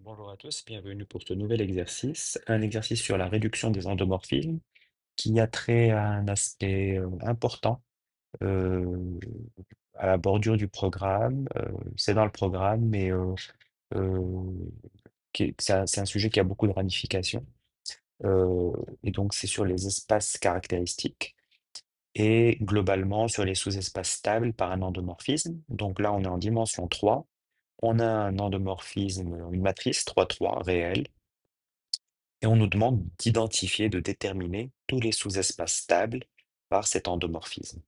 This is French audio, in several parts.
Bonjour à tous, bienvenue pour ce nouvel exercice, un exercice sur la réduction des endomorphismes qui a trait à un aspect important euh, à la bordure du programme. C'est dans le programme, mais euh, c'est un sujet qui a beaucoup de ramifications. Euh, et donc, c'est sur les espaces caractéristiques et globalement sur les sous-espaces stables par un endomorphisme. Donc là, on est en dimension 3. On a un endomorphisme, une matrice 3-3 réelle. Et on nous demande d'identifier, de déterminer tous les sous-espaces stables par cet endomorphisme.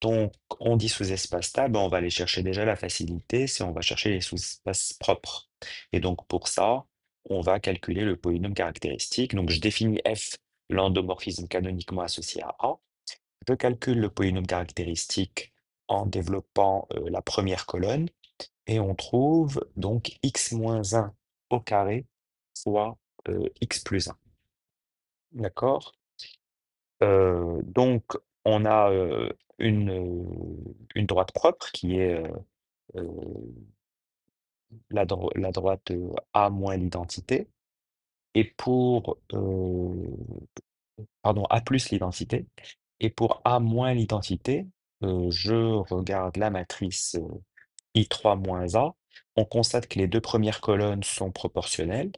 Donc, on dit sous-espace stable, on va aller chercher déjà la facilité, c'est on va chercher les sous-espaces propres. Et donc, pour ça, on va calculer le polynôme caractéristique. Donc, je définis F, l'endomorphisme canoniquement associé à A. Je calcule le polynôme caractéristique en développant la première colonne et on trouve donc x moins 1 au carré fois x plus 1. D'accord? Donc, on a une droite propre qui est euh, la droite A moins l'identité. Et pour, pardon, A plus l'identité. Et pour A moins l'identité, je regarde la matrice I3 moins A. On constate que les deux premières colonnes sont proportionnelles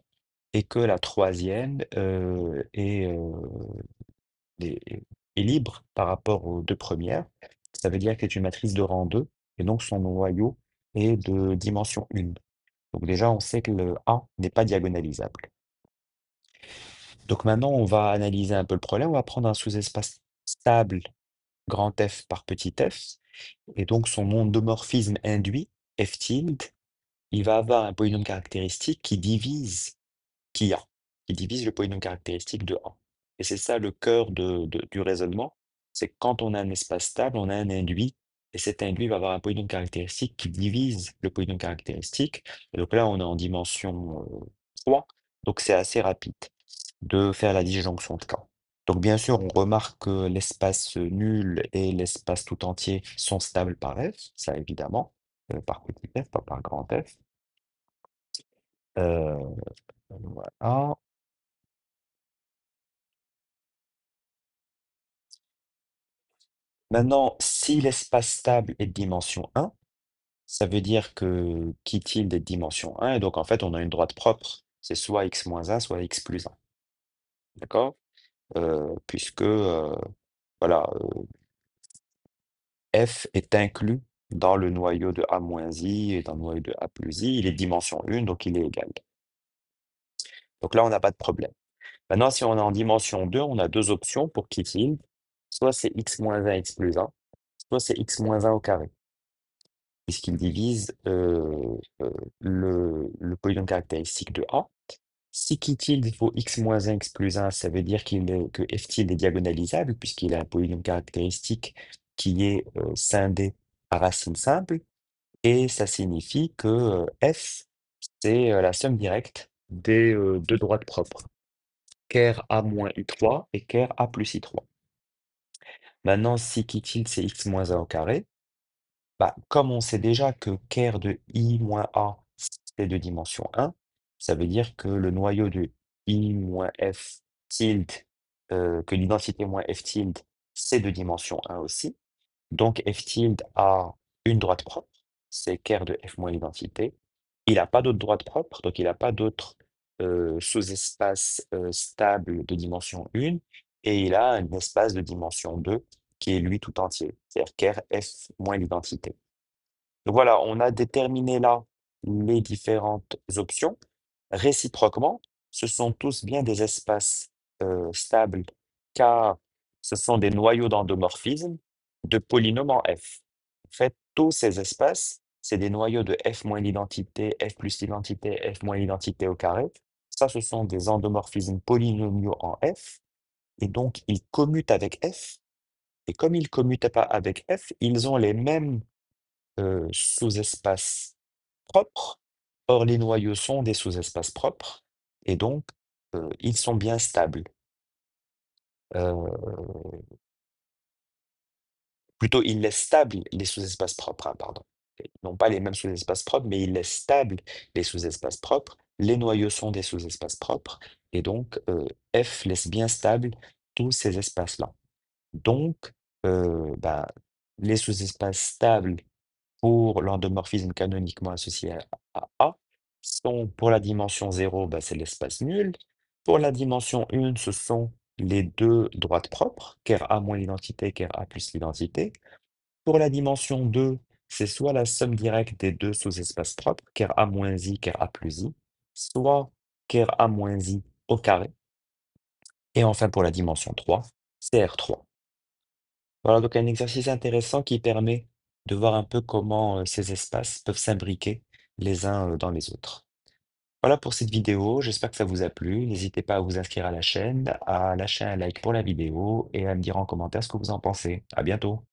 et que la troisième est, est libre par rapport aux deux premières. Ça veut dire que c'est une matrice de rang 2 et donc son noyau est de dimension 1. Donc déjà, on sait que le A n'est pas diagonalisable. Donc maintenant, on va analyser un peu le problème. On va prendre un sous-espace stable grand F par petit f. Et donc son endomorphisme induit, F tilde, il va avoir un polynôme caractéristique qui a, qui divise le polynôme caractéristique de A. Et c'est ça le cœur du raisonnement, c'est que quand on a un espace stable, on a un induit, et cet induit va avoir un polynôme caractéristique qui divise le polynôme caractéristique. Et donc là, on est en dimension 3, donc c'est assez rapide de faire la disjonction de cas. Donc bien sûr, on remarque que l'espace nul et l'espace tout entier sont stables par F, ça évidemment, par petit f, pas par grand F. Euh, voilà. Maintenant, si l'espace stable est de dimension 1, ça veut dire que qui tilde est de dimension 1, et donc en fait, on a une droite propre. C'est soit x moins 1, soit x plus 1. D'accord? Puisque voilà, f est inclus dans le noyau de a moins i et dans le noyau de a plus i. Il est de dimension 1, donc il est égal. Donc là, on n'a pas de problème. Maintenant, si on est en dimension 2, on a deux options pour qui tilde. Soit c'est x moins 1, x plus 1, soit c'est x moins 1 au carré, puisqu'il divise le polynôme caractéristique de A. Si qui tilde vaut x moins 1, x plus 1, ça veut dire que f tilde est diagonalisable, puisqu'il a un polynôme caractéristique qui est scindé à racine simple, et ça signifie que f, c'est la somme directe des deux droites propres, ker a moins i3 et ker a plus i3. Maintenant, si qui tilde c'est x moins 1 au carré, bah, comme on sait déjà que ker de i moins a, c'est de dimension 1, ça veut dire que le noyau de i moins f tilde, que l'identité moins f tilde, c'est de dimension 1 aussi. Donc f tilde a une droite propre, c'est ker de f moins l'identité. Il n'a pas d'autre droite propre, donc il n'a pas d'autre sous-espace stable de dimension 1, et il a un espace de dimension 2 qui est lui tout entier, c'est-à-dire ker f moins l'identité. Donc voilà, on a déterminé là les différentes options. Réciproquement, ce sont tous bien des espaces stables, car ce sont des noyaux d'endomorphisme de polynômes en F. En fait, tous ces espaces, c'est des noyaux de F moins l'identité, F plus l'identité, F moins l'identité au carré. Ça, ce sont des endomorphismes polynomiaux en F, et donc ils commutent avec F. Et comme ils commutent pas avec F, ils ont les mêmes sous-espaces propres. Or, les noyaux sont des sous-espaces propres et donc ils sont bien stables. Euh, Plutôt, ils laissent stables les sous-espaces propres, hein, pardon. Ils n'ont pas les mêmes sous-espaces propres, mais ils laissent stables les sous-espaces propres. les noyaux sont des sous-espaces propres et donc F laisse bien stable tous ces espaces-là. Donc, bah, les sous-espaces stables pour l'endomorphisme canoniquement associé à A sont pour la dimension 0, bah, c'est l'espace nul. Pour la dimension 1, ce sont les deux droites propres, ker A moins l'identité, ker A plus l'identité. Pour la dimension 2, c'est soit la somme directe des deux sous-espaces propres, ker A moins I, ker A plus I, soit ker A moins I au carré. Et enfin, pour la dimension 3, c'est R3. Voilà donc un exercice intéressant qui permet de voir un peu comment ces espaces peuvent s'imbriquer les uns dans les autres. Voilà pour cette vidéo, j'espère que ça vous a plu. N'hésitez pas à vous inscrire à la chaîne, à lâcher un like pour la vidéo et à me dire en commentaire ce que vous en pensez. À bientôt.